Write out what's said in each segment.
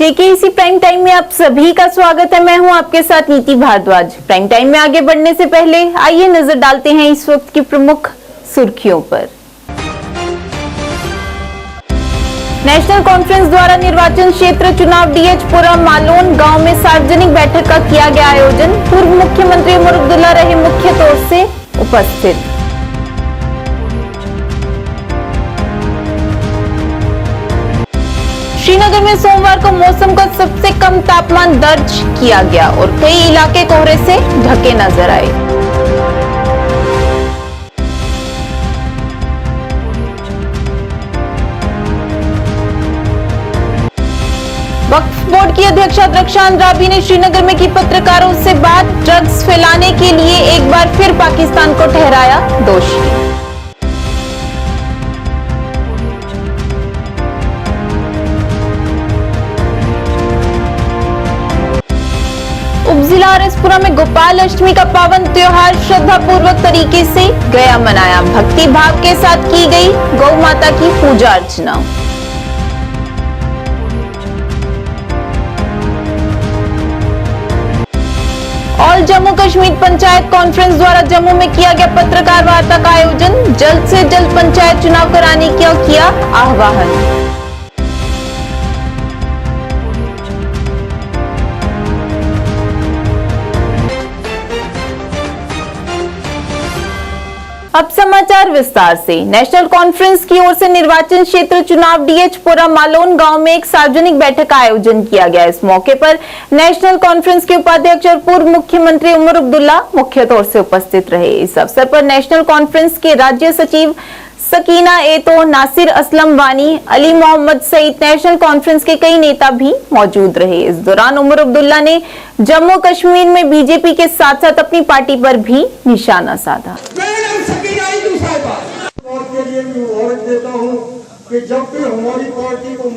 KKC prime time में आप सभी का स्वागत है। मैं हूं आपके साथ नीति भारद्वाज। प्राइम टाइम में आगे बढ़ने से पहले आइए नजर डालते हैं इस वक्त की प्रमुख सुर्खियों पर। नेशनल कॉन्फ्रेंस द्वारा निर्वाचन क्षेत्र चुनाव डीएच-पुरा मालोन गांव में सार्वजनिक बैठक का किया गया आयोजन। पूर्व मुख्यमंत्री उमर अब्दुल्ला रहे मुख्य तौर से उपस्थित। श्रीनगर में सोमवार को मौसम का सबसे कम तापमान दर्ज किया गया और कई इलाके कोहरे से ढके नजर आए। वक्फ बोर्ड की अध्यक्षा रक्षा अंद्राबी ने श्रीनगर में की पत्रकारों से बात। ड्रग्स फैलाने के लिए एक बार फिर पाकिस्तान को ठहराया दोषी। उपजिला आरएसपुरा में गोपाल अष्टमी का पावन त्योहार श्रद्धापूर्वक तरीके से गया मनाया। भक्ति भाव के साथ की गई गौ माता की पूजा अर्चना। ऑल जम्मू कश्मीर पंचायत कॉन्फ्रेंस द्वारा जम्मू में किया गया पत्रकार वार्ता का आयोजन। जल्द से जल्द पंचायत चुनाव कराने का किया आह्वान। अब समाचार विस्तार से। नेशनल कॉन्फ्रेंस की ओर से निर्वाचन क्षेत्र चुनाव डीएच-पुरा मालोन गांव में एक सार्वजनिक बैठक का आयोजन किया गया। इस मौके पर नेशनल कॉन्फ्रेंस के उपाध्यक्ष और पूर्व मुख्यमंत्री उमर अब्दुल्ला मुख्य तौर से उपस्थित रहे। इस अवसर पर नेशनल कॉन्फ्रेंस के राज्य सचिव सकीना एतो, नासिर असलम वानी, अली मोहम्मद सईद नेशनल कॉन्फ्रेंस के कई नेता भी मौजूद रहे। इस दौरान उमर अब्दुल्ला ने जम्मू कश्मीर में बीजेपी के साथ साथ अपनी पार्टी पर भी निशाना साधा। के लिए देता हूं कि जब भी हमारी पार्टी को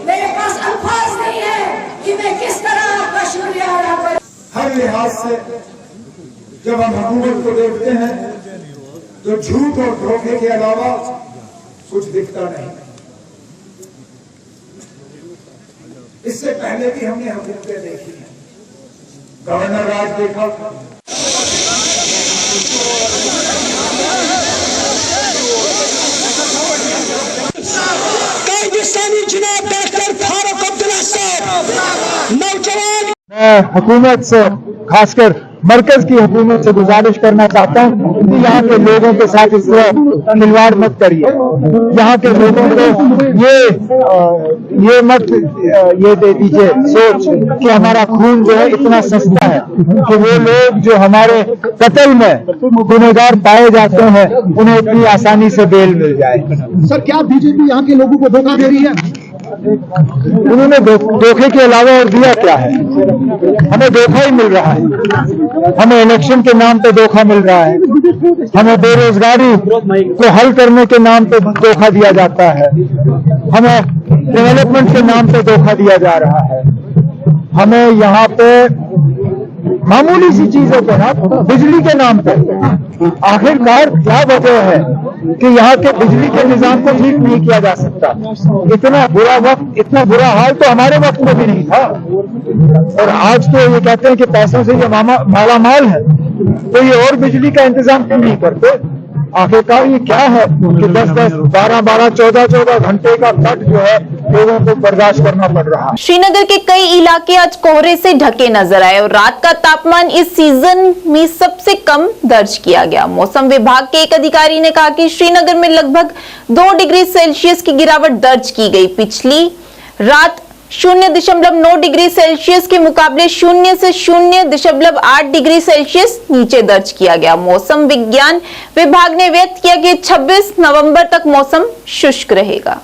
मेरे पास अल्फाज नहीं है कि मैं किस तरह आपका शुक्रिया अदा करूं। हर लिहाज से जब हम हुकूमत को देखते हैं तो झूठ और धोखे के अलावा कुछ दिखता नहीं। इससे पहले भी हमने हुकूमतें देखी हैं। गवर्नर राज देखा, जनाब डॉक्टर फारूक अब्दुल्ला साहब नौजवान। मैं हुकूमत से, खासकर मरकज की हुकूमत से गुजारिश करना चाहता हूँ कि यहाँ के लोगों के साथ इस तरह खिलवाड़ मत करिए। यहाँ के लोगों को ये मत ये दे दीजिए सोच कि हमारा खून जो है इतना सस्ता है कि वो लोग जो हमारे कत्ल में गुनहगार पाए जाते हैं उन्हें इतनी आसानी से बेल मिल जाए। सर, क्या बीजेपी यहाँ के लोगों को धोखा दे रही है? उन्होंने धोखे के अलावा और दिया क्या है? हमें धोखा ही मिल रहा है। हमें इलेक्शन के नाम पे धोखा मिल रहा है। हमें बेरोजगारी को हल करने के नाम पे धोखा दिया जाता है। हमें डेवलपमेंट के नाम पे धोखा दिया जा रहा है। हमें यहाँ पे मामूली सी चीजों पे ना, बिजली के नाम पे आखिरकार क्या वजह है कि यहाँ के बिजली के निजाम को ठीक नहीं किया जा सकता? इतना बुरा वक्त, इतना बुरा हाल तो हमारे वक्त में भी नहीं था। और आज तो ये कहते हैं कि पैसों से ये माला माल है, तो ये और बिजली का इंतजाम क्यों नहीं करते? आखिरकार ये क्या है कि 10-10, 12-12, 14-14 घंटे का कट जो है लोगों को बर्दाश्त करना पड़ रहा है। श्रीनगर के कई इलाके आज कोहरे से ढके नजर आए और रात का तापमान इस सीजन में सबसे कम दर्ज किया गया। मौसम विभाग के एक अधिकारी ने कहा कि श्रीनगर में लगभग 2 डिग्री सेल्सियस की गिरावट दर्ज की गई। पिछली रात 0.9 डिग्री सेल्सियस के मुकाबले 0 से 0.8 डिग्री सेल्सियस नीचे दर्ज किया गया। मौसम विज्ञान विभाग ने व्यक्त किया कि 26 नवंबर तक मौसम शुष्क रहेगा।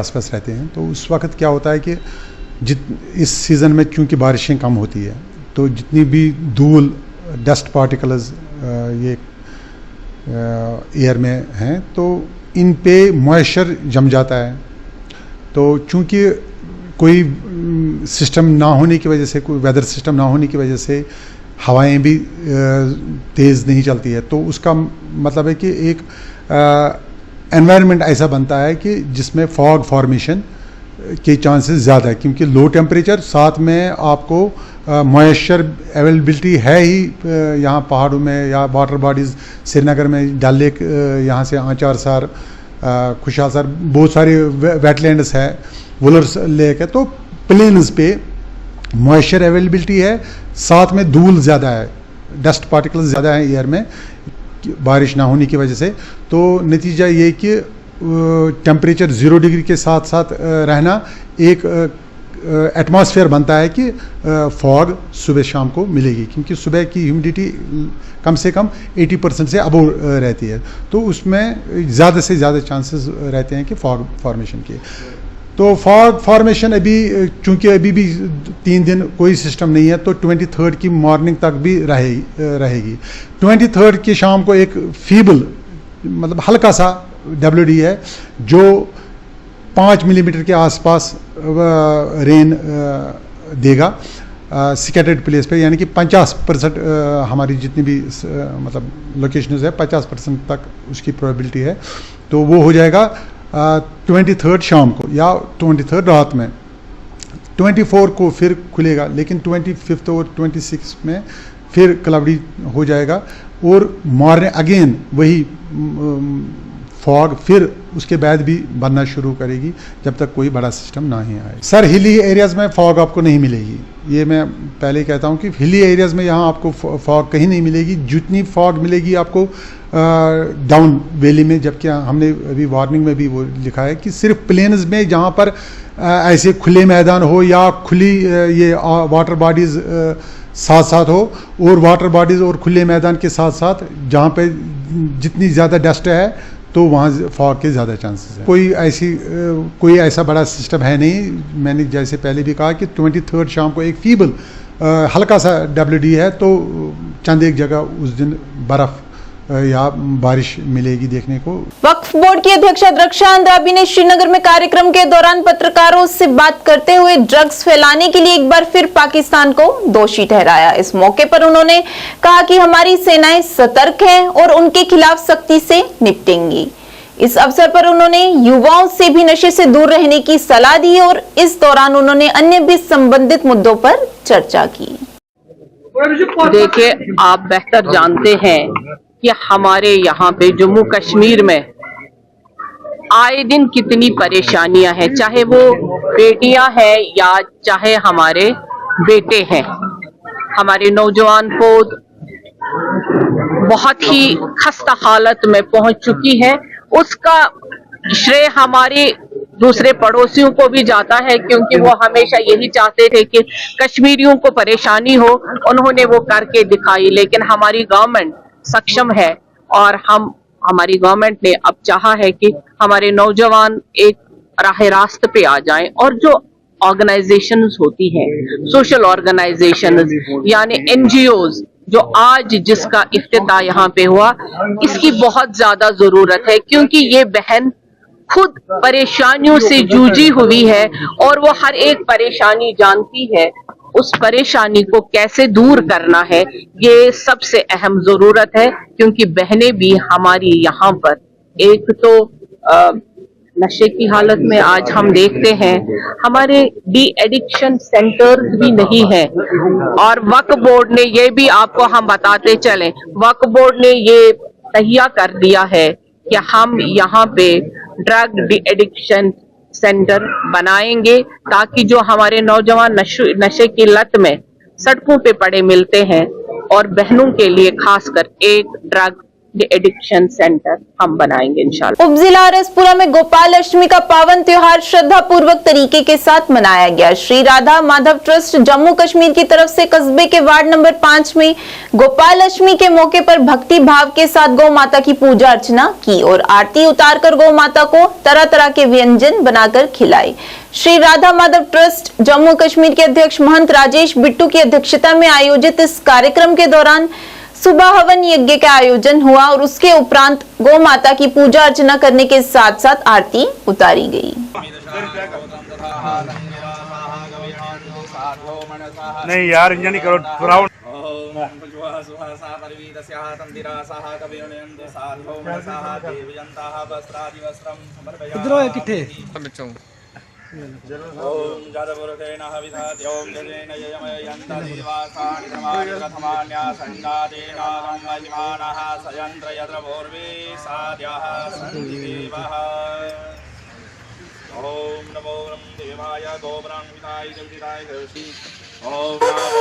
आसपास रहते हैं, तो उस वक्त क्या होता है कि इस सीज़न में चूँकि बारिशें कम होती है, तो जितनी भी धूल, डस्ट पार्टिकल्स ये एयर में हैं, तो इन पे मॉइस्चर जम जाता है। तो चूँकि कोई सिस्टम ना होने की वजह से, कोई वेदर सिस्टम ना होने की वजह से हवाएं भी तेज़ नहीं चलती है, तो उसका मतलब है कि एक एनवायरनमेंट ऐसा बनता है कि जिसमें फॉग फॉर्मेशन के चांसेस ज़्यादा है, क्योंकि लो टेम्परेचर, साथ में आपको मॉइस्चर अवेलेबिलिटी है ही यहाँ पहाड़ों में या वाटर बॉडीज़, श्रीनगर में डल लेक, यहाँ से आंचार सार, खुशहाल सार, बहुत सारे वेटलैंड्स है, वुलर्स लेक है, तो प्लेन्स पे मॉइस्चर अवेलेबिलिटी है, साथ में धूल ज़्यादा है, डस्ट पार्टिकल्स ज़्यादा है एयर में बारिश ना होने की वजह से। तो नतीजा ये कि टेम्परेचर 0 डिग्री के साथ साथ रहना एक एटमॉस्फेयर बनता है कि फॉग सुबह शाम को मिलेगी, क्योंकि सुबह की ह्यूमिडिटी कम से कम 80% से अबव रहती है, तो उसमें ज़्यादा से ज़्यादा चांसेस रहते हैं कि फॉग फॉर्मेशन के। तो फॉग फॉर्मेशन अभी चूँकि अभी भी 3 दिन कोई सिस्टम नहीं है, तो 23 की मॉर्निंग तक भी रहेगी। 23 की शाम को एक फीबल, मतलब हल्का सा WD है, जो 5 मिलीमीटर के आसपास रेन देगा स्कैटर्ड प्लेस पे, यानी कि 50% हमारी जितनी भी मतलब लोकेशंस है 50% तक उसकी प्रोबेबिलिटी है। तो वो हो जाएगा 23 शाम को या 23 रात में। 24 को फिर खुलेगा, लेकिन 25 और 26 में फिर क्लाउडी हो जाएगा, और मॉर्निंग अगेन वही फॉग फिर उसके बाद भी बनना शुरू करेगी जब तक कोई बड़ा सिस्टम ना ही आए। सर, हिली एरियाज़ में फॉग आपको नहीं मिलेगी, ये मैं पहले ही कहता हूँ कि हिली एरियाज़ में यहाँ आपको फॉग कहीं नहीं मिलेगी। जितनी फॉग मिलेगी आपको डाउन वैली में, जबकि हमने अभी वार्निंग में भी वो लिखा है कि सिर्फ प्लेन्स में जहाँ पर ऐसे खुले मैदान हो या खुली ये वाटर बॉडीज़ साथ साथ हो, और वाटर बॉडीज़ और खुले मैदान के साथ साथ जहाँ पे जितनी ज़्यादा डस्ट है तो वहाँ फॉग के ज़्यादा चांसेस है। कोई ऐसा बड़ा सिस्टम है नहीं। मैंने जैसे पहले भी कहा कि 23 शाम को एक फीबल हल्का सा WD है, तो चंद एक जगह उस दिन बर्फ़ या बारिश मिलेगी देखने को। वक्फ बोर्ड की अध्यक्ष रक्षा अंद्राबी ने श्रीनगर में कार्यक्रम के दौरान पत्रकारों से बात करते हुए ड्रग्स फैलाने के लिए एक बार फिर पाकिस्तान को दोषी ठहराया। इस मौके पर उन्होंने कहा कि हमारी सेनाएं सतर्क हैं और उनके खिलाफ सख्ती से निपटेंगी। इस अवसर पर उन्होंने युवाओं से भी नशे से दूर रहने की सलाह दी और इस दौरान उन्होंने अन्य भी संबंधित मुद्दों पर चर्चा की। देखिए, आप बेहतर जानते हैं कि हमारे यहाँ पे जम्मू कश्मीर में आए दिन कितनी परेशानियां हैं, चाहे वो बेटियां हैं या चाहे हमारे बेटे हैं। हमारे नौजवान को बहुत ही खस्ता हालत में पहुंच चुकी है। उसका श्रेय हमारे दूसरे पड़ोसियों को भी जाता है, क्योंकि वो हमेशा यही चाहते थे कि कश्मीरियों को परेशानी हो, उन्होंने वो करके दिखाई। लेकिन हमारी गवर्नमेंट सक्षम है और हमारी गवर्नमेंट ने अब चाहा है कि हमारे नौजवान एक राह रास्त पे आ जाएं, और जो ऑर्गेनाइजेशंस होती हैं, सोशल ऑर्गेनाइजेशंस यानी NGOs, जो आज जिसका इफ्तिताह यहाँ पे हुआ, इसकी बहुत ज्यादा जरूरत है, क्योंकि ये बहन खुद परेशानियों से जूझी हुई है और वो हर एक परेशानी जानती है। उस परेशानी को कैसे दूर करना है, ये सबसे अहम जरूरत है, क्योंकि बहनें भी हमारी यहाँ पर एक तो नशे की हालत में आज हम देखते हैं, हमारे डी एडिक्शन सेंटर्स भी नहीं है। और वक्फ बोर्ड ने ये भी आपको हम बताते चले, वक्फ बोर्ड ने ये तहिया कर दिया है कि हम यहाँ पे ड्रग डी एडिक्शन सेंटर बनाएंगे, ताकि जो हमारे नौजवान नशे की लत में सड़कों पे पड़े मिलते हैं, और बहनों के लिए खासकर एक ड्रग एडिक्शन सेंटर हम बनाएंगे इंशाल्लाह। उप जिला आरएसपुरा में गोपाल अष्टमी का पावन त्योहार श्रद्धा पूर्वक तरीके के साथ मनाया गया। श्री राधा माधव ट्रस्ट जम्मू कश्मीर की तरफ से कस्बे के वार्ड नंबर 5 में गोपाल अष्टमी के मौके पर भक्ति भाव के साथ गौ माता की पूजा अर्चना की और आरती उतारकर गौ माता को तरह तरह के व्यंजन बनाकर खिलाए। श्री राधा माधव ट्रस्ट जम्मू कश्मीर के अध्यक्ष महंत राजेश बिट्टू की अध्यक्षता में आयोजित इस कार्यक्रम के दौरान सुबह हवन यज्ञ का आयोजन हुआ और उसके उपरांत गौ माता की पूजा अर्चना करने के साथ साथ आरती उतारी गई। नहीं यार, इंजन नहीं करो, फ्राउड। ओम जातपुरुषेण हविषात् ओम जजेन यजमयन्त देवासानि धर्माणि प्रथमान्यासन्नादेनागं वज्मानः सयन्त्र यत्र पूर्वे साद्यः सन्ति देवः। ओम नमो देवाय गोब्रां विदाय जगदिदाय दर्शि ओम नमः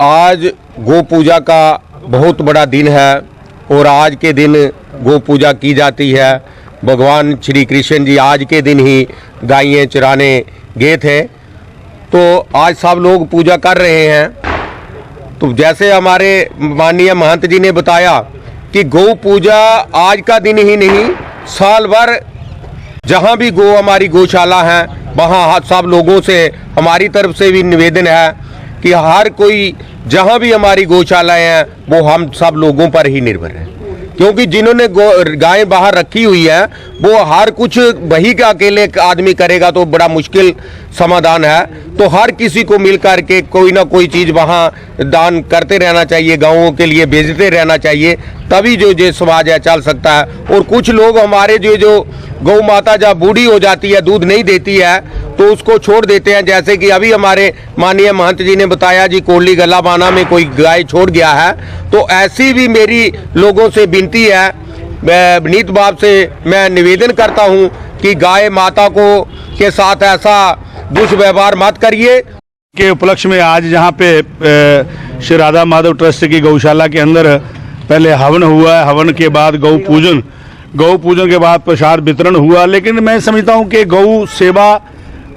आज गौ पूजा का बहुत बड़ा दिन है और आज के दिन गौ पूजा की जाती है। भगवान श्री कृष्ण जी आज के दिन ही गायें चराने गए थे, तो आज सब लोग पूजा कर रहे हैं। तो जैसे हमारे माननीय महंत जी ने बताया कि गौ पूजा आज का दिन ही नहीं, साल भर जहाँ भी गौ हमारी गौशाला है वहाँ सब लोगों से हमारी तरफ से भी निवेदन है कि हर कोई जहाँ भी हमारी गौशालाएं हैं वो हम सब लोगों पर ही निर्भर है, क्योंकि जिन्होंने गायें बाहर रखी हुई है वो हर कुछ वही का अकेले आदमी करेगा तो बड़ा मुश्किल समाधान है। तो हर किसी को मिल करके कोई ना कोई चीज़ वहाँ दान करते रहना चाहिए, गाँवों के लिए भेजते रहना चाहिए, तभी जो समाज है चल सकता है। और कुछ लोग हमारे जो गौ माता जब बूढ़ी हो जाती है, दूध नहीं देती है, तो उसको छोड़ देते हैं। जैसे कि अभी हमारे माननीय महंत जी ने बताया जी कोली गलाबाना में कोई गाय छोड़ गया है, तो ऐसी भी मेरी लोगों से विनती है, विनीत भाव से मैं निवेदन करता हूं कि गाय माता को के साथ ऐसा दुष्व्यवहार मत करिए। के उपलक्ष्य में आज जहां पे श्री राधा माधव ट्रस्ट की गौशाला के अंदर पहले हवन हुआ है, हवन के बाद गौ पूजन के बाद प्रसाद वितरण हुआ। लेकिन मैं समझता हूं कि गौ सेवा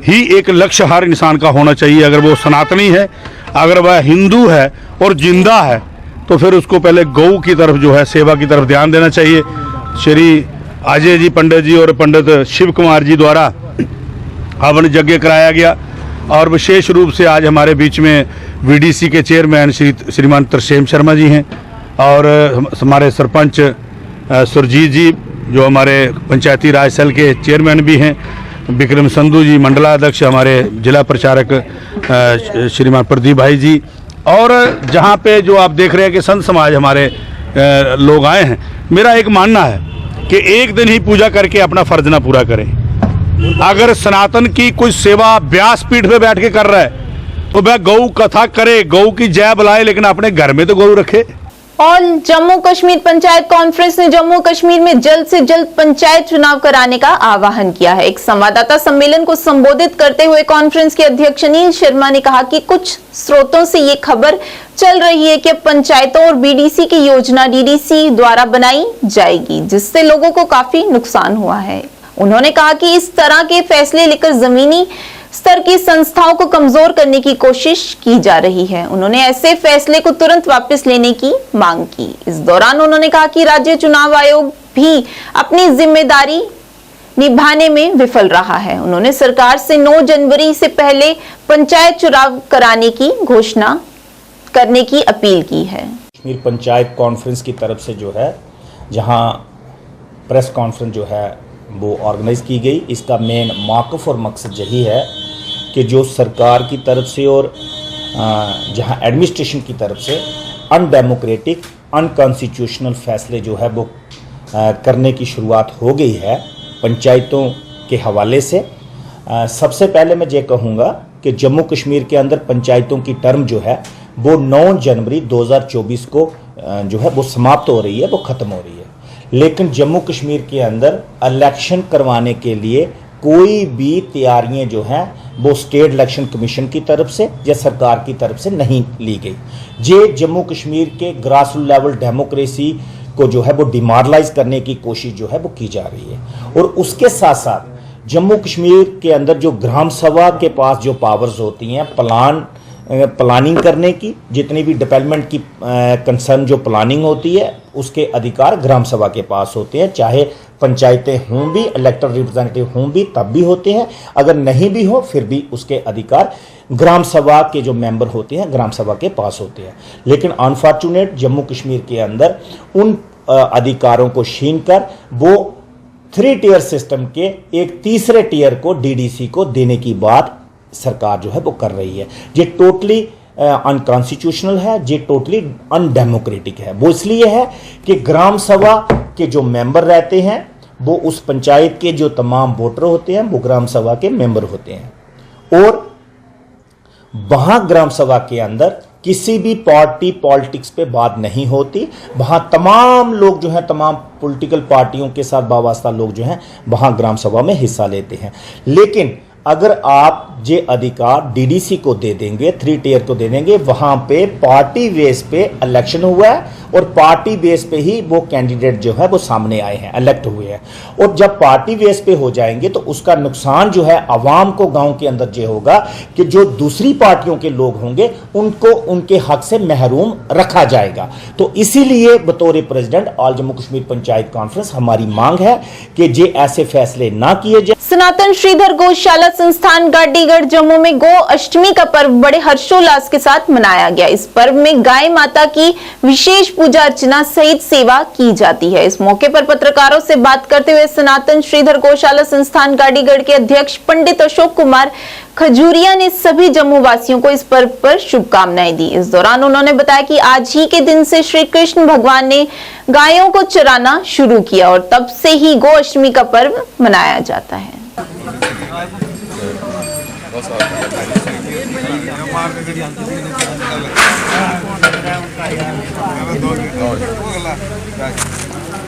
ही एक लक्ष्य हर इंसान का होना चाहिए। अगर वो सनातनी है, अगर वह हिंदू है और जिंदा है, तो फिर उसको पहले गौ की तरफ जो है सेवा की तरफ ध्यान देना चाहिए। श्री अजय जी पंडित जी और पंडित शिव कुमार जी द्वारा हवन यज्ञ कराया गया और विशेष रूप से आज हमारे बीच में वीडीसी के चेयरमैन श्रीमान तरसेम शर्मा जी हैं और हमारे सरपंच सुरजीत जी जो हमारे पंचायती राज सेल के चेयरमैन भी हैं, विक्रम संधू जी मंडलाध्यक्ष, हमारे जिला प्रचारक श्रीमान प्रदीप भाई जी, और जहाँ पे जो आप देख रहे हैं कि संत समाज हमारे लोग आए हैं। मेरा एक मानना है कि एक दिन ही पूजा करके अपना फर्ज ना पूरा करें। अगर सनातन की कोई सेवा व्यासपीठ पे बैठ के कर रहा है तो वह गौ कथा करे, गौ की जय बुलाए, लेकिन अपने घर में तो गौ रखे। और जम्मू कश्मीर पंचायत कॉन्फ्रेंस ने जम्मू कश्मीर में जल्द से जल्द पंचायत चुनाव कराने का आह्वान किया है। एक संवाददाता सम्मेलन को संबोधित करते हुए कॉन्फ्रेंस के अध्यक्ष अनिल शर्मा ने कहा कि कुछ स्रोतों से ये खबर चल रही है कि पंचायतों और बीडीसी की योजना डीडीसी द्वारा बनाई जाएगी, जिससे लोगों को काफी नुकसान हुआ है। उन्होंने कहा कि इस तरह के फैसले लेकर जमीनी स्तर की संस्थाओं को कमजोर करने की कोशिश की जा रही है। उन्होंने ऐसे फैसले को तुरंत वापस लेने की मांग की। इस दौरान उन्होंने कहा कि राज्य चुनाव आयोग भी अपनी जिम्मेदारी निभाने में विफल रहा है। उन्होंने सरकार से 9 जनवरी से पहले पंचायत चुनाव कराने की घोषणा करने की अपील की है। कश्मीर पंचायत कॉन्फ्रेंस की तरफ से जो है, जहां प्रेस कॉन्फ्रेंस जो है वो ऑर्गेनाइज की गई, इसका मेन मौक़िफ़ और मकसद यही है कि जो सरकार की तरफ से और जहां एडमिनिस्ट्रेशन की तरफ से अनडेमोक्रेटिक अनकॉन्स्टिट्यूशनल फैसले जो है वो करने की शुरुआत हो गई है पंचायतों के हवाले से। सबसे पहले मैं ये कहूँगा कि जम्मू कश्मीर के अंदर पंचायतों की टर्म जो है वो 9 जनवरी 2024 को जो है वो समाप्त हो रही है, वो ख़त्म हो रही है। लेकिन जम्मू कश्मीर के अंदर इलेक्शन करवाने के लिए कोई भी तैयारियां जो हैं वो स्टेट इलेक्शन कमीशन की तरफ से या सरकार की तरफ से नहीं ली गई। ये जम्मू कश्मीर के ग्रास रूट लेवल डेमोक्रेसी को जो है वो डिमोरलाइज करने की कोशिश जो है वो की जा रही है। और उसके साथ साथ जम्मू कश्मीर के अंदर जो ग्राम सभा के पास जो पावर्स होती हैं प्लानिंग करने की, जितनी भी डेवलपमेंट की कंसर्न जो प्लानिंग होती है उसके अधिकार ग्राम सभा के पास होते हैं, चाहे पंचायतें हों भी, इलेक्टेड रिप्रेजेंटेटिव हों भी, तब भी होते हैं। अगर नहीं भी हो फिर भी उसके अधिकार ग्राम सभा के जो मेंबर होते हैं ग्राम सभा के पास होते हैं। लेकिन अनफॉर्चुनेट जम्मू कश्मीर के अंदर उन अधिकारों को छीन कर वो 3 टियर सिस्टम के एक तीसरे टियर को डीडीसी को देने की बात सरकार जो है वो कर रही है। ये टोटली अनकॉन्स्टिट्यूशनल है, ये टोटली अनडेमोक्रेटिक है। वो इसलिए है कि ग्राम सभा के जो मेंबर रहते हैं वो उस पंचायत के जो तमाम वोटर होते हैं वो ग्राम सभा के मेंबर होते हैं और वहां ग्राम सभा के अंदर किसी भी पार्टी पॉलिटिक्स पे बात नहीं होती। वहां तमाम लोग जो हैं, तमाम पॉलिटिकल पार्टियों के साथ वाबस्ता लोग जो हैं वहां ग्राम सभा में हिस्सा लेते हैं। लेकिन अगर आप ये अधिकार डीडीसी को दे देंगे, 3 टियर को दे देंगे, वहां पे पार्टी बेस पे इलेक्शन हुआ है और पार्टी बेस पे ही वो कैंडिडेट जो है वो सामने आए हैं, इलेक्ट हुए हैं। और जब पार्टी बेस पे हो जाएंगे तो उसका नुकसान जो है आवाम को गांव के अंदर ये होगा कि जो दूसरी पार्टियों के लोग होंगे उनको उनके हक से महरूम रखा जाएगा। तो इसीलिए बतौर president all Jammu Kashmir panchayat conference हमारी मांग है कि ये ऐसे फैसले ना किए जाए। सनातन श्रीधर गौशाला संस्थान गाड़ीगढ़ जम्मू में गौ अष्टमी का पर्व बड़े हर्षोल्लास के साथ मनाया गया। इस पर्व में गाय माता की विशेष पूजा अर्चना सहित सेवा की जाती है। इस मौके पर पत्रकारों से बात करते हुए सनातन श्रीधर गौशाला संस्थान गाड़ीगढ़ के अध्यक्ष पंडित अशोक कुमार खजूरिया ने सभी जम्मू वासियों को इस पर्व पर शुभकामनाएं दी। इस दौरान उन्होंने बताया कि आज ही के दिन से श्री कृष्ण भगवान ने गायों को चराना शुरू किया और तब से ही गौ अष्टमी का पर्व मनाया जाता है।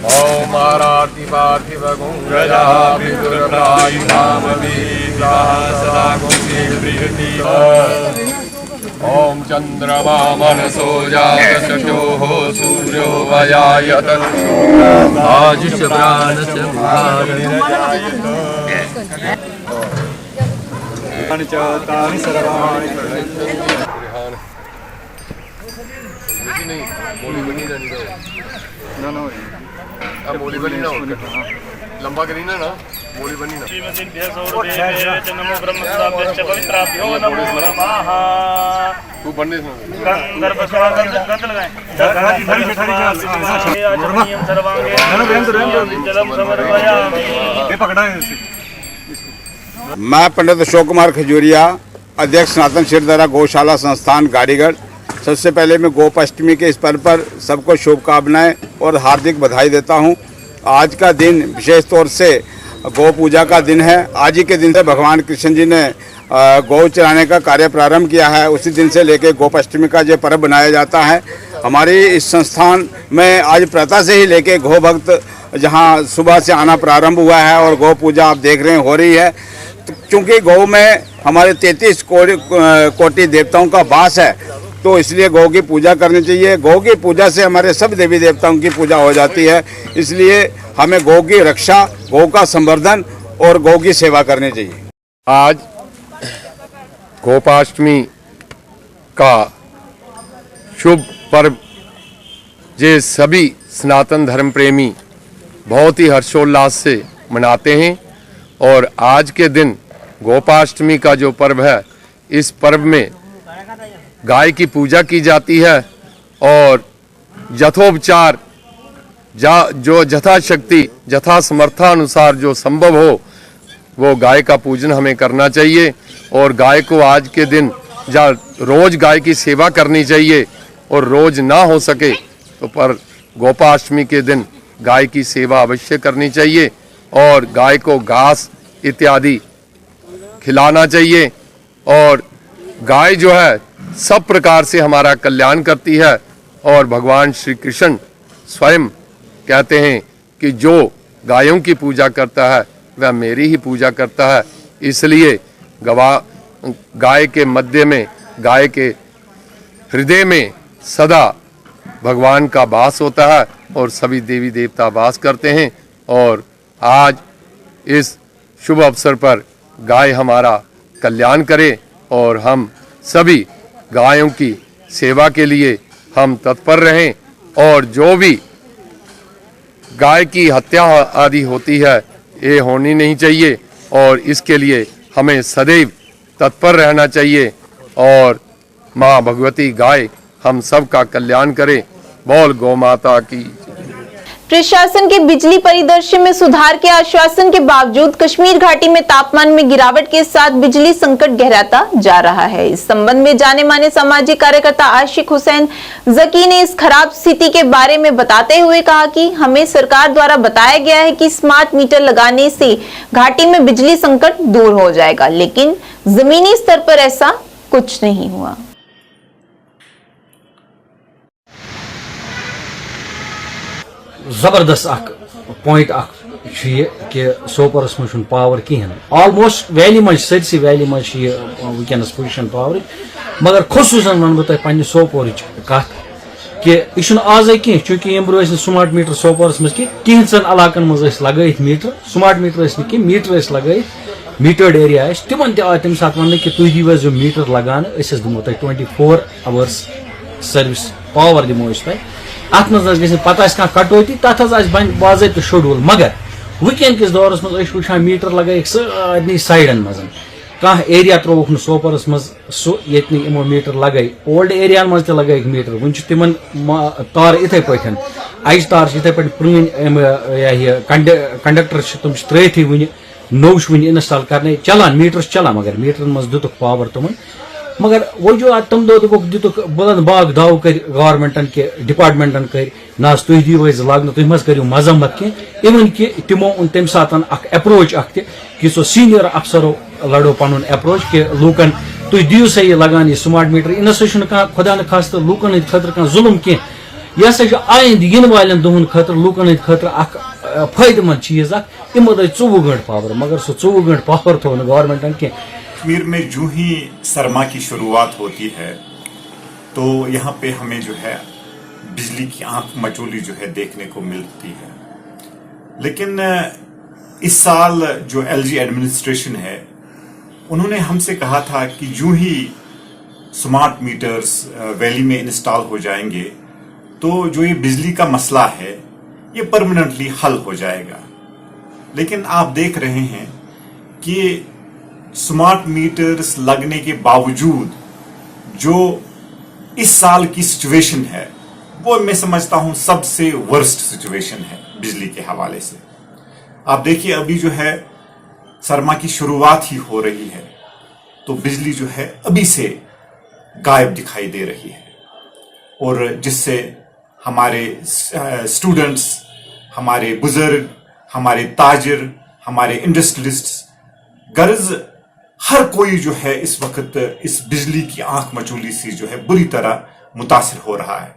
ओम आरती पार्थिव गुंगजा विदुराय नामवीराः सदा गुंगे प्रियति ओम चंद्रमा मनसो जातशोः सूर्यो वयायत आजुष प्राणस्य तानि सर्वाणि बोली बनी ना लंबा करी ना बोली बनी ना तू पढ़ने मैं पंडित अशोक कुमार खजूरिया, अध्यक्ष सनातन श्रीधर गौशाला संस्थान गाड़ीगढ़। सबसे पहले मैं गोपाष्टमी के इस पर्व पर सबको शुभकामनाएं और हार्दिक बधाई देता हूं। आज का दिन विशेष तौर से गौ पूजा का दिन है। आज ही के दिन से भगवान कृष्ण जी ने गौ चराने का कार्य प्रारंभ किया है। उसी दिन से लेकर गोपाष्टमी का ये पर्व बनाया जाता है। हमारी इस संस्थान में आज प्रातः से ही लेके गौ भक्त जहाँ सुबह से आना प्रारंभ हुआ है और गौ पूजा आप देख रहे हैं हो रही है। चूँकि गौ में हमारे 33 कोटि देवताओं का वास है तो इसलिए गौ की पूजा करनी चाहिए। गौ की पूजा से हमारे सब देवी देवताओं की पूजा हो जाती है। इसलिए हमें गौ की रक्षा, गौ का संवर्धन और गौ की सेवा करनी चाहिए। आज गोपाष्टमी का शुभ पर्व ये सभी सनातन धर्म प्रेमी बहुत ही हर्षोल्लास से मनाते हैं और आज के दिन गोपाष्टमी का जो पर्व है, इस पर्व में गाय की पूजा की जाती है और यथोपचार जो यथाशक्ति यथा समर्थानुसार जो संभव हो वो गाय का पूजन हमें करना चाहिए। और गाय को आज के दिन रोज गाय की सेवा करनी चाहिए और रोज ना हो सके तो पर गोपाष्टमी के दिन गाय की सेवा अवश्य करनी चाहिए और गाय को घास इत्यादि खिलाना चाहिए। और गाय जो है सब प्रकार से हमारा कल्याण करती है और भगवान श्री कृष्ण स्वयं कहते हैं कि जो गायों की पूजा करता है वह मेरी ही पूजा करता है। इसलिए गाय के मध्य में, गाय के हृदय में सदा भगवान का वास होता है और सभी देवी देवता वास करते हैं। और आज इस शुभ अवसर पर गाय हमारा कल्याण करे और हम सभी गायों की सेवा के लिए हम तत्पर रहें और जो भी गाय की हत्या आदि होती है ये होनी नहीं चाहिए और इसके लिए हमें सदैव तत्पर रहना चाहिए। और माँ भगवती गाय हम सब का कल्याण करे। बोल गौ माता की। प्रशासन के बिजली परिदृश्य में सुधार के आश्वासन के बावजूद कश्मीर घाटी में तापमान में गिरावट के साथ बिजली संकट गहराता जा रहा है। इस संबंध में जाने माने सामाजिक कार्यकर्ता आशिक हुसैन जकी ने इस खराब स्थिति के बारे में बताते हुए कहा कि हमें सरकार द्वारा बताया गया है कि स्मार्ट मीटर लगाने से घाटी में बिजली संकट दूर हो जाएगा, लेकिन जमीनी स्तर पर ऐसा कुछ नहीं हुआ। जबरदस्त पॉइंट कि सोपोरस मं पावर कहें ऑलमोस्ट वैली मं सरसी वैली मं वनस पोजिशन पावर, मगर खसूसन वन बह पे सोपोर कत कि यह आज कह चूंकि ब्रो स्मार्ट मीटर सोपोरस मं कहें इलाकन मं लगे मीटर, स्मार्ट मीटर कह मीटर लगे मीटर्ड एरिया तिमन तम सात वन कि तुम दीव जो मीटर लगान दिमो 24 आवर्स सर्विस पावर दिमो तुम अत मज पता कटौती तथ बाज़ाब्त शेड्यूल, मगर वुकन किस दौरस मज वुचान मीटर लगे सारे साइडन मज कह एरिया त्रोक सोपोरस मज सो ये मीटर लगे ओल्ड एरिया मज लगे मीटर वन तिमन तार इथे पे अज तार इथे पे पुन कंडक्टर तुम त्रथी वन नौ वन इंस्टॉल करने चलान मीटर चलान, मगर मीटर मज दुतुक पावर तुम, मगर वो जो तम दो दुतुक बुलंद बाग दाव कर गवर्नमेंटन के डिपार्टमेंटन कर ना तुम दीव लाग तुम मज करो मजम्मत कह इवन कि तमो उन तम सात अप्रोच कि सो सीनियर अफसरों लड़ो पन अप्रोच कि लूकन तुम दीव सा यह लगान यह स्मार्ट मीटर इन ना खुदा न खास लूकन हंद खतर कह जुल्म कह यह सा आइंद इन वाले दोहन खतर लूकन हंद खतर फायदेमंद चीज यमो दी 24 घंटे पावर, मगर सो 24 घंटे पावर थो गवर्नमेंटन कह। कश्मीर में जो ही सरमा की शुरुआत होती है तो यहाँ पे हमें जो है बिजली की आंख मचोली जो है देखने को मिलती है, लेकिन इस साल जो एलजी एडमिनिस्ट्रेशन है उन्होंने हमसे कहा था कि जो ही स्मार्ट मीटर्स वैली में इंस्टॉल हो जाएंगे तो जो ये बिजली का मसला है ये परमानेंटली हल हो जाएगा। लेकिन आप देख रहे हैं कि स्मार्ट मीटर्स लगने के बावजूद जो इस साल की सिचुएशन है वो मैं समझता हूं सबसे वर्स्ट सिचुएशन है बिजली के हवाले से। आप देखिए अभी जो है सरमा की शुरुआत ही हो रही है तो बिजली जो है अभी से गायब दिखाई दे रही है, और जिससे हमारे स्टूडेंट्स, हमारे बुजुर्ग, हमारे ताजिर, हमारे इंडस्ट्रियलिस्ट्स, गर्ज हर कोई जो है इस वक्त इस बिजली की आंख मचोली से जो है बुरी तरह मुतासिर हो रहा है।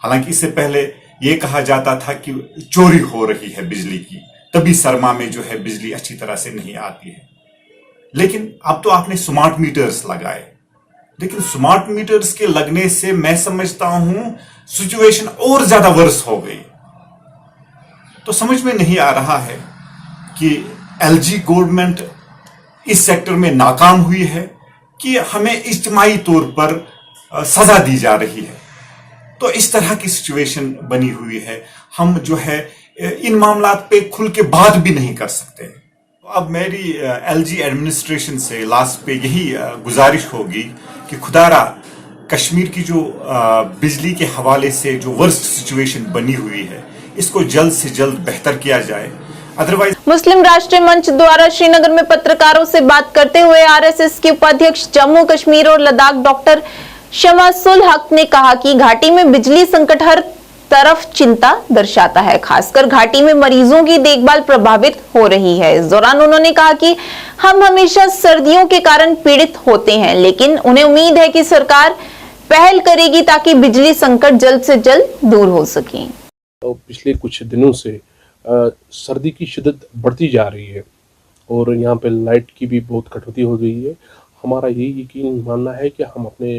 हालांकि इससे पहले यह कहा जाता था कि चोरी हो रही है बिजली की, तभी सरमा में जो है बिजली अच्छी तरह से नहीं आती है। लेकिन अब तो आपने स्मार्ट मीटर्स लगाए, लेकिन स्मार्ट मीटर्स के लगने से मैं समझता हूं सिचुएशन और ज्यादा वर्स हो गई। तो समझ में नहीं आ रहा है कि एलजी गवर्नमेंट इस सेक्टर में नाकाम हुई है कि हमें इज्तिमाई तौर पर सजा दी जा रही है। तो इस तरह की सिचुएशन बनी हुई है, हम जो है इन मामलात पे खुल के बात भी नहीं कर सकते। अब मेरी एलजी एडमिनिस्ट्रेशन से लास्ट पे यही गुजारिश होगी कि खुदारा कश्मीर की जो बिजली के हवाले से जो वर्स्ट सिचुएशन बनी हुई है इसको जल्द से जल्द बेहतर किया जाए, अदरवाइज मुस्लिम राष्ट्रीय मंच द्वारा श्रीनगर में पत्रकारों से बात करते हुए आरएसएस के उपाध्यक्ष जम्मू कश्मीर और लद्दाख डॉक्टर शमासुल हक ने कहा कि घाटी में बिजली संकट हर तरफ चिंता दर्शाता है। खासकर घाटी में मरीजों की देखभाल प्रभावित हो रही है। इस दौरान उन्होंने कहा कि हम हमेशा सर्दियों के कारण पीड़ित होते हैं, लेकिन उन्हें उम्मीद है कि सरकार पहल करेगी ताकि बिजली संकट जल्द से जल्द दूर हो सके। पिछले कुछ दिनों से सर्दी की शिद्दत बढ़ती जा रही है और यहाँ पे लाइट की भी बहुत कटौती हो गई है। हमारा यही यकीन मानना है कि हम अपने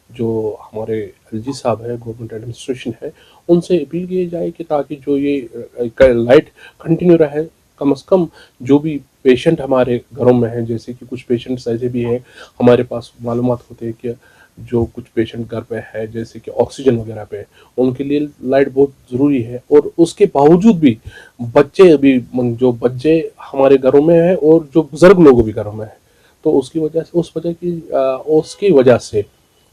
जो हमारे एलजी साहब है, गवर्नमेंट एडमिनिस्ट्रेशन है, उनसे अपील की जाए कि ताकि जो ये लाइट कंटिन्यू रहे, कम से कम जो भी पेशेंट हमारे घरों में हैं, जैसे कि कुछ पेशेंट्स ऐसे भी हैं हमारे पास मालूमात होते हैं कि जो कुछ पेशेंट घर पे है जैसे कि ऑक्सीजन वगैरह पे, उनके लिए लाइट बहुत ज़रूरी है। और उसके बावजूद भी बच्चे अभी जो बच्चे हमारे घरों में हैं और जो बुजुर्ग लोग भी घरों में हैं, तो उसकी वजह से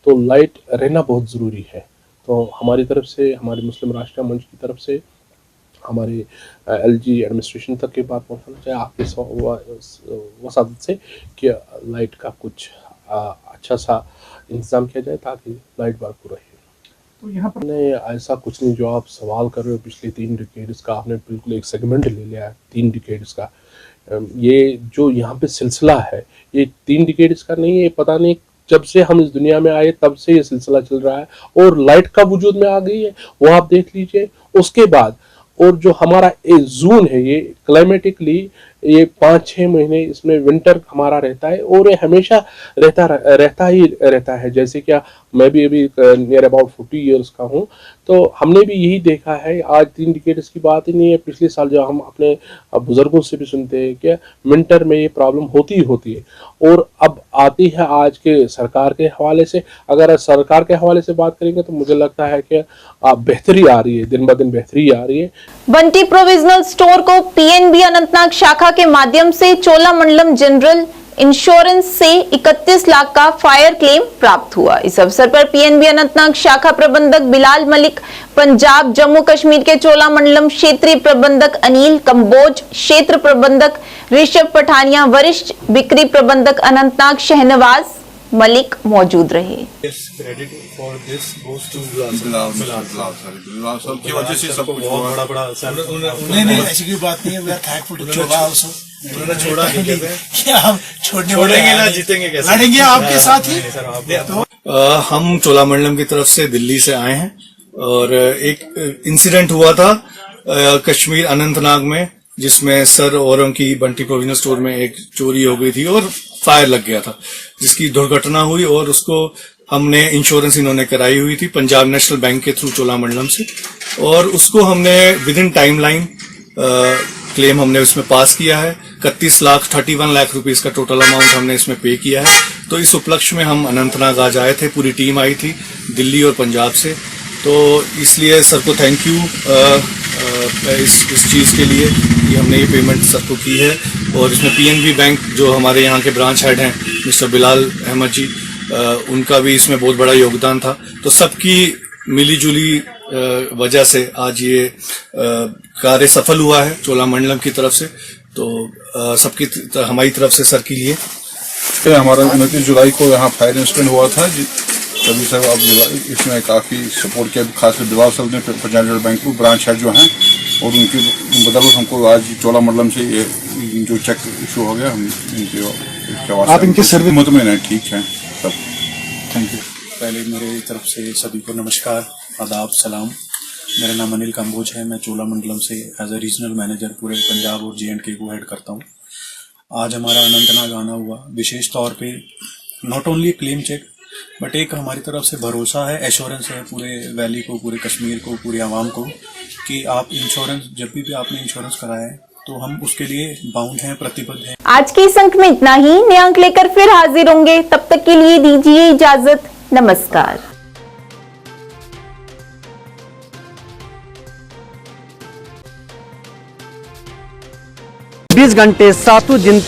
तो लाइट रहना बहुत ज़रूरी है। तो हमारी तरफ से, हमारे मुस्लिम राष्ट्रीय मंच की तरफ से हमारे एलजी एडमिनिस्ट्रेशन तक ये बात पहुँचाना चाहिए आपके वसादत से कि लाइट का कुछ अच्छा सा इंतज़ाम किया जाए ताकि लाइट बरकरार रहे। तो यहाँ पर ऐसा कुछ नहीं जो आप सवाल कर रहे हो, पिछले 3 डिकेड्स का आपने बिल्कुल एक सेगमेंट ले लिया है 3 डिकेड्स का। ये जो यहाँ पे सिलसिला है ये 3 डिकेड्स का नहीं है, पता नहीं जब से हम इस दुनिया में आए तब से ये सिलसिला चल रहा है और लाइट का वजूद में आ गई है वो आप देख लीजिए। उसके बाद और जो हमारा जून है ये क्लाइमेटिकली ये 5-6 महीने इसमें विंटर हमारा रहता है और ये हमेशा रहता है। जैसे क्या मैं भी अभी नियर अबाउट 40 इयर्स का हूँ, तो हमने भी यही देखा है। आज 3 डिकेड्स की बात ही नहीं है, पिछले साल जो हम अपने बुजुर्गों से भी सुनते हैं कि विंटर में ये प्रॉब्लम होती है। और अब आती है आज के सरकार के हवाले से, अगर सरकार के हवाले से बात करेंगे तो मुझे लगता है कि बेहतरी आ रही है, दिन ब दिन बेहतरी आ रही है। बंटी प्रोविजनल स्टोर को पीएनबी अनंतनाग शाखा के माध्यम से चोलामंडलम जनरल इंश्योरेंस से 31 लाख का फायर क्लेम प्राप्त हुआ। इस अवसर पर पीएनबी अनंतनाग शाखा प्रबंधक बिलाल मलिक, पंजाब जम्मू कश्मीर के चोलामंडलम क्षेत्रीय प्रबंधक अनिल कंबोज, क्षेत्र प्रबंधक ऋषभ पठानिया, वरिष्ठ बिक्री प्रबंधक अनंतनाग शहनवाज मलिक मौजूद रहे। Credit for this goes to Bilal की वजह से सब कुछ बड़ा नहीं ऐसी कोई बात नहीं है। We are thankful to Chola also. उन्होंने छोड़ा नहीं क्या हम छोड़ेंगे ना, जीतेंगे कैसे, लड़ेंगे आपके साथ ही। तो हम चोलामंडलम की तरफ से दिल्ली से आए हैं और एक इंसिडेंट हुआ था कश्मीर अनंतनाग में, जिसमें सर और उनकी बंटी प्रोविजनल स्टोर में एक चोरी हो गई थी और फायर लग गया था, जिसकी दुर्घटना हुई और उसको हमने इंश्योरेंस इन्होंने कराई हुई थी पंजाब नेशनल बैंक के थ्रू चोलामंडलम से, और उसको हमने विद इन टाइमलाइन क्लेम हमने उसमें पास किया है। 31 लाख रुपीस का टोटल अमाउंट हमने इसमें पे किया है। तो इस उपलक्ष्य में हम अनंतनाग आज आए थे, पूरी टीम आई थी दिल्ली और पंजाब से, तो इसलिए सर को थैंक यू इस चीज़ के लिए कि हमने ये पेमेंट सर को की है। और इसमें पीएनबी बैंक जो हमारे यहाँ के ब्रांच हेड हैं मिस्टर बिलाल अहमद जी, उनका भी इसमें बहुत बड़ा योगदान था। तो सबकी मिलीजुली वजह से आज ये कार्य सफल हुआ है चोलामंडलम की तरफ से। तो सबकी हमारी तरफ से सर के लिए हमारा 29 जुलाई को यहाँ फायर इंसिडेंट हुआ था, तभी सर अब इसमें काफ़ी सपोर्ट किया, खासकर बिलाल सर ने पंजाब नेशनल बैंक को ब्रांच हेड जो हैं, और उनकी बदौलत हमको आज चोलामंडलम से ये जो चेक इशू हो गया, हम इनके आप इनके सर्विस मुतमईन हैं, ठीक है सब। Thank you. पहले मेरे तरफ से सभी को नमस्कार, आदाब, सलाम। मेरा नाम अनिल कंबोज है। मैं चोलामंडलम से एज ए रीजनल मैनेजर पूरे पंजाब और J&K को हेड करता हूँ। आज हमारा अनंतनाग आना हुआ विशेष तौर पे not only claim check but एक हमारी तरफ से भरोसा है, एश्योरेंस है पूरे वैली को, पूरे कश्मीर को, पूरी आवाम को कि आप इंश्योरेंस जब भी आपने इंश्योरेंस कराया है तो हम उसके लिए बाउंड हैं, प्रतिबद्ध हैं। आज के इस अंक में इतना ही। नए अंक लेकर फिर हाजिर होंगे, तब तक के लिए दीजिए इजाजत। नमस्कार। 20 घंटे 7 दिन